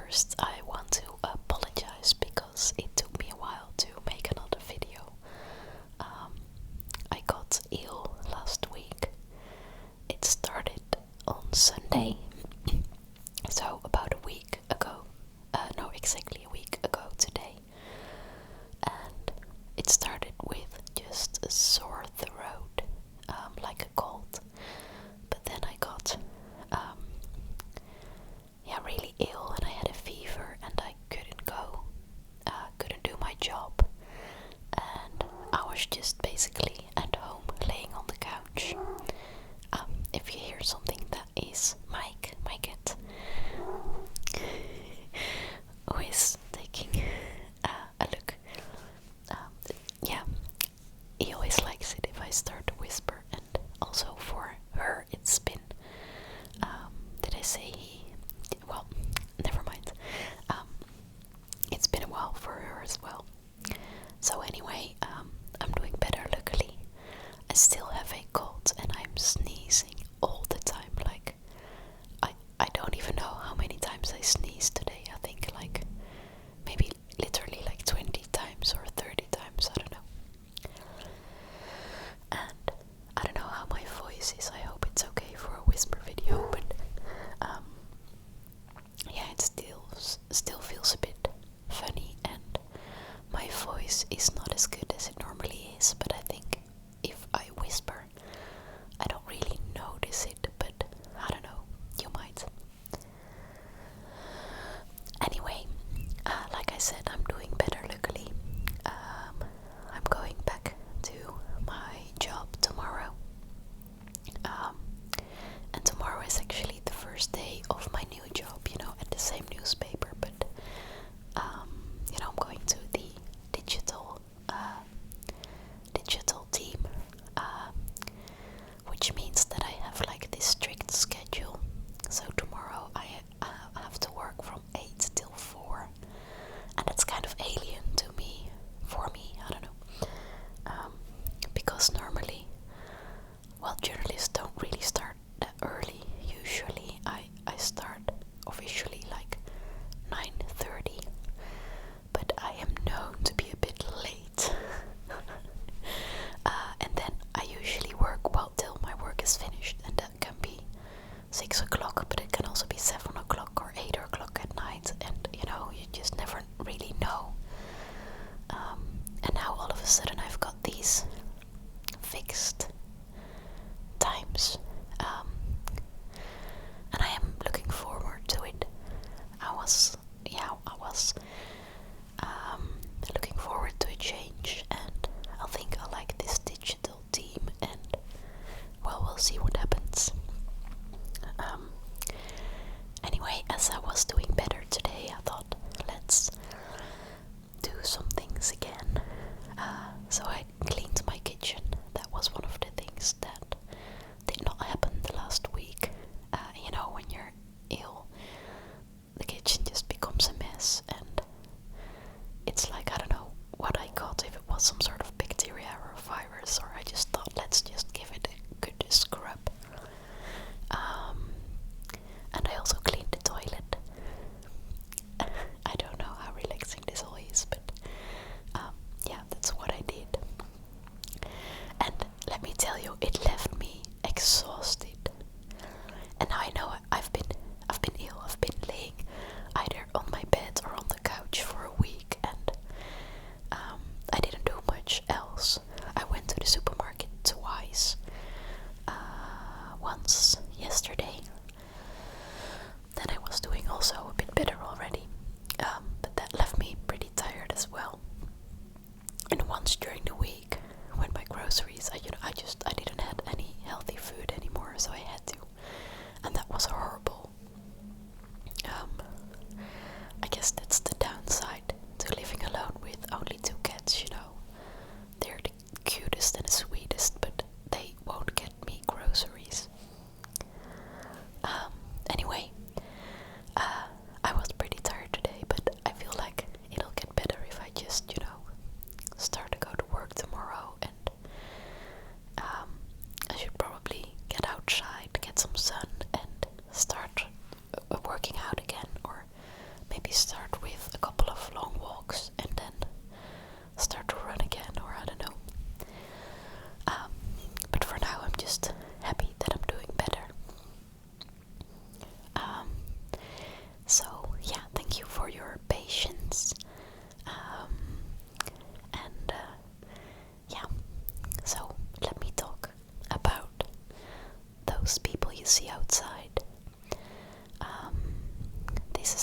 first I want to apologize because it took me a while to make another video. I got ill last week. It started on Sunday, so about a week ago. No, exactly a week ago today. And it started with just a sore throat, like a cold. But then I got really ill, and I had a fever, and I couldn't go, couldn't do my job, and I was just basically at home laying on the couch. If you hear something, that is Mike, my cat, who is taking a look. Yeah, he always likes it if I start to whisper, and also for her it's been, did I say he? Well, never mind. It's been a while for her as well. So anyway, I'm doing better, luckily. I still have a cold and I'm sneezing all the time. Like, I don't even know how many times I sneezed today. I think like maybe literally like 20 times or 30 times, I don't know. And I don't know how my voice is. I hope it's okay for a whisper video, but yeah, it still feels a bit funny, and my voice is not as good as it normally is, but I think if I whisper, I don't really notice it, but I don't know, you might. Anyway, like I said, I'm doing better, luckily. I'm going back to my job tomorrow. And tomorrow is actually the first day of my new job, at the same newspaper, but I'm going to the digital team, which means that I have like this strict schedule. So tomorrow I have to work from 8 till 4, and that's kind of alien to me, for me, I don't know, because normally, well, journalists don't really start that early. Usually I start officially like 9:30, but I am known to be a bit late. And then I usually work well till my work is finished, and that can be 6 o'clock, but it can also be 7 o'clock or 8 o'clock at night, and you just never really know. And now all of a sudden I've got these fixed times, and I am looking forward to it. I was looking forward to a change, and I think I like this digital team, and well, we'll see what happens. Anyway, as I was doing better today, I thought, let's do some things again. So I cleaned my kitchen. That was one of the things that did not happen the last week. When you're ill, the kitchen just becomes a mess, and it's like, I don't know what I got, if it was some sort of bacteria or a virus, or I just thought, let's just give it a good scrub. And I also cleaned the toilet. I don't know how relaxing this all is, but yeah, that's what I did.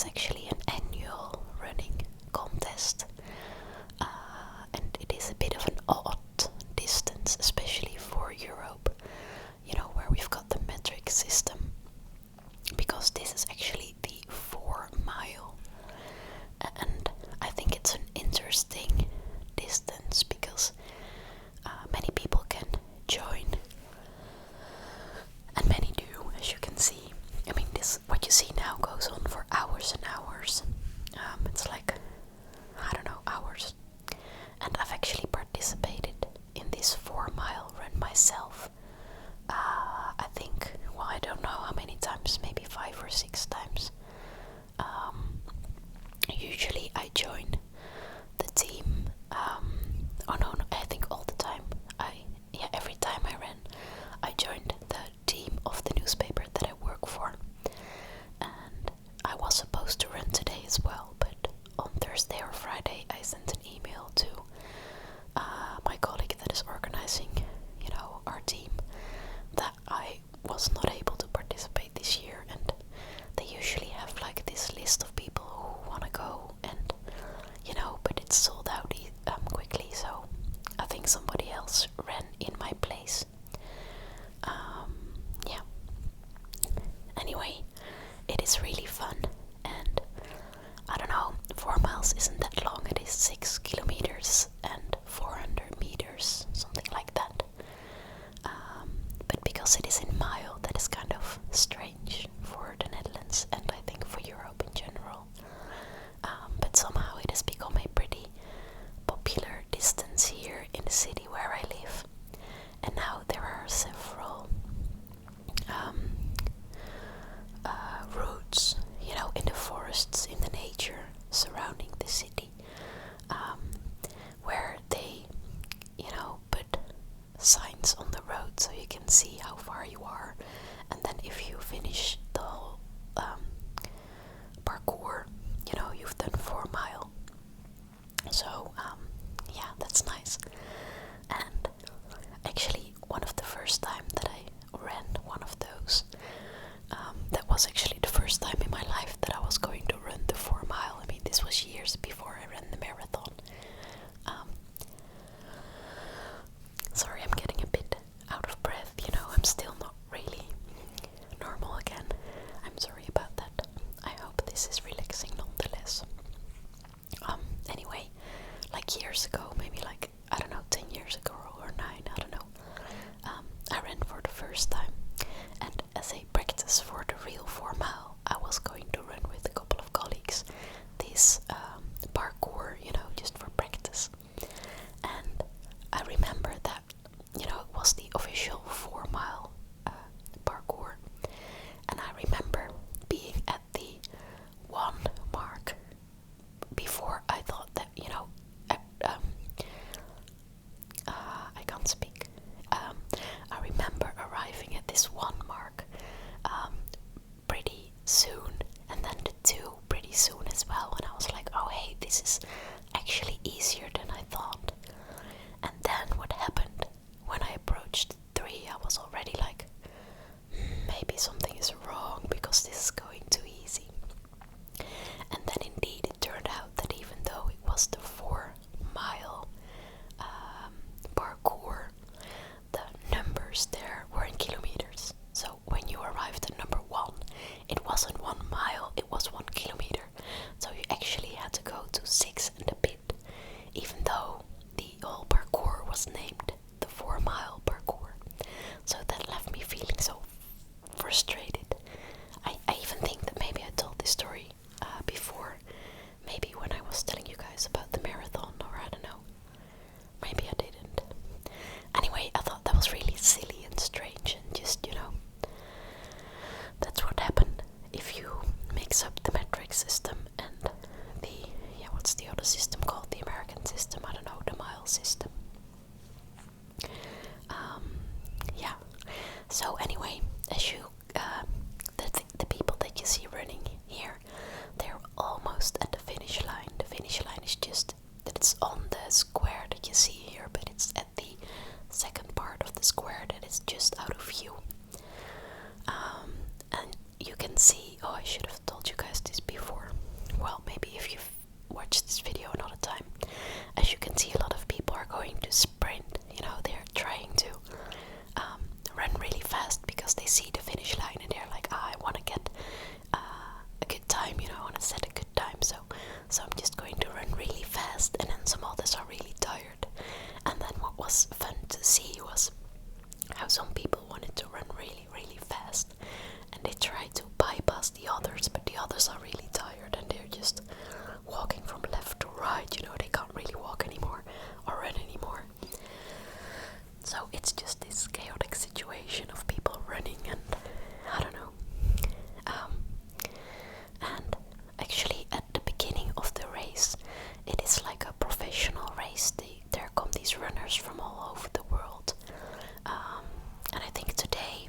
actually an annual running contest, and it is a bit of an odd distance, especially for Europe, where we've got the metric system, because this is actually the 4 mile. And I think it's an interesting distance because many people can join, and many do, as you can see. I mean, what you see now goes on for hours and hours. It's like, I don't know, hours. And I've actually participated in this 4 mile run myself. I think, well, I don't know how many times, maybe 5 or 6 times. Usually I join the team. Oh no, I think all the time. Every time I ran, I joined the team of the newspaper that I work for. And I was supposed to run today as well, but on Thursday or Friday I sent an email to my colleague that is organizing, our team, that I was not able to participate this year, and they usually have like this list of people who want to go, and but it's sold out quickly, so I think somebody else ran in my place. Yeah. Anyway, it is really fun, and I don't know, 4 miles isn't that long. It is 6 kilometers and 400 meters, something like that. But because it is in mile, that is kind of strange for the Netherlands, and I think for Europe in general. But somehow it has become a pretty popular distance here in the city where I live. And now there are several routes, in the forests, in the nature surrounding the city, where they, put signs on the road so you can see how far you are. And then if you finish the whole parkour, you've done 4 mile. So, yeah, that's nice. And actually, one of the first time that I ran one of those, that was actually the first time in my life that I was going to run the 4 mile. I mean, this was years before I ran the marathon. Sorry, I'm getting a bit out of breath, I'm still not really normal again. I'm sorry about that. I hope this is relaxing nonetheless. Anyway, like years ago, maybe like, I don't know, 10 years ago or 9, I don't know, I ran for the first time, and as a practice for the real 4 mile, I was going to run with a couple of colleagues this parkour, just for practice. And I remember that, it was the official 4 mile parkour, and I remember being at the 1 mark before I thought that, I can't speak. I remember arriving at this 1 mark pretty soon, and then the 2 pretty soon as well, and I was like, oh hey, this is actually easier than I thought. And then what happened when I approached 3, I was already like, maybe something is wrong because this is going too easy. And then indeed it turned out that even though it was the 4 mile parkour, the numbers there were in kilometers. So when you arrived at number 1, it wasn't 1 mile, it was 1 kilometer. So you actually had to go to 6 and a bit, even though the whole parkour was named the 4 mile parkour. So that left me feeling so frustrated. I even think that maybe I told this story before, maybe when I was telling you guys about the marathon, or I don't know, maybe I didn't. Anyway, I thought that was really silly and strange, and just, that's what happened if you mix up the metric system and the, what's the other system called, the American system, I don't know, the mile system. So anyway, as you, the people that you see running here, they're almost at the finish line. The finish line is just that it's on the square that you see here, but it's at the second part of the square that is just out of view. And you can see, oh, I should have told you guys this before. fast, and then some others are really tired. And then what was fun to see was how some people wanted to run really, really fast, and they try to bypass the others, but the others are really tired and they're just walking from left to right. They can't really walk anymore or run anymore. So it's just this chaotic situation of people running, and I don't know. And actually at the beginning of the race, it is like a professional race. There come these runners from all over the world. And I think today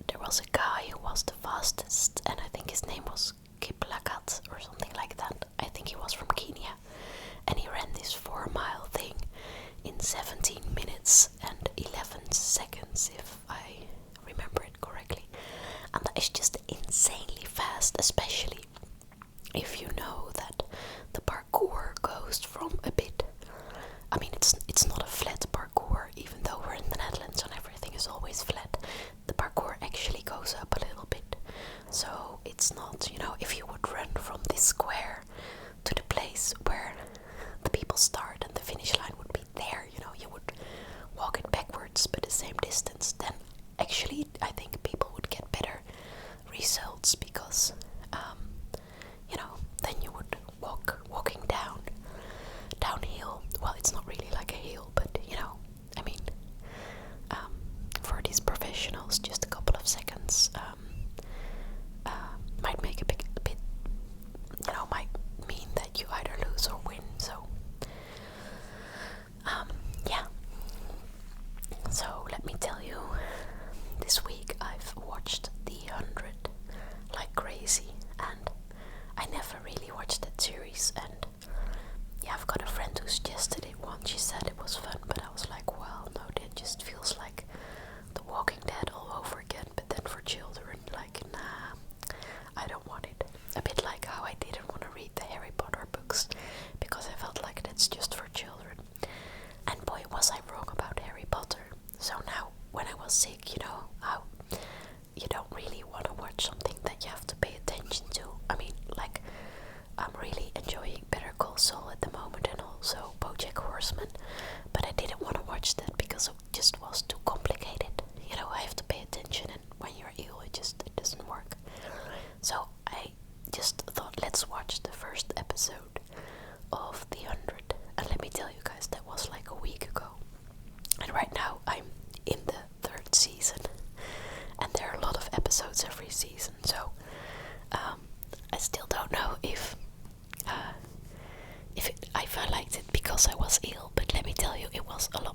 there was a guy who was the fastest, and I think his name was Kiplagat or something like that. I think he was from Kenya, and he ran this 4-mile thing in 17 minutes and 11 seconds, if I remember it correctly. And that is just insanely fast, especially if you know that the parkour goes from a bit. I mean, it's not a flat parkour, even though we're in the Netherlands and everything is always flat. The parkour actually goes up a little bit. So it's not, if you would run from this square to the place where the people start and the finish line would be there, you would walk it backwards but the same distance, then actually I think people would get better results, because then you would walking downhill. Well, it's not really like a hill, but I mean, for these professionals, just a couple of seconds might make a bit, might mean that you either lose or win. So yeah. So let me tell you, this week I've watched The 100 like crazy, and I never really watched that series, and yeah, I've got a friend who suggested it once. She said it was fun, but I was like, well, no, that just feels like The Walking Dead all over again, but then for children. Like, nah, I don't want it. A bit like how I didn't want to read the Harry Potter books, because I felt like that's just for children. And boy, was I wrong about Harry Potter. So now, when I was sick, how you don't really want to watch something that you have to pay attention to. I mean, like, I'm really enjoying Better Call Saul at the moment, and also BoJack Horseman, but I didn't want to watch that because it just was too complicated. I have to pay attention, and when you're ill, it doesn't work. So I just thought, let's watch the first episode of The 100, and let me tell you guys, that was like a week ago, and right now I'm in the 3rd season, and there are a lot of episodes every season. So I still don't know if I liked it because I was ill, but let me tell you, it was a lot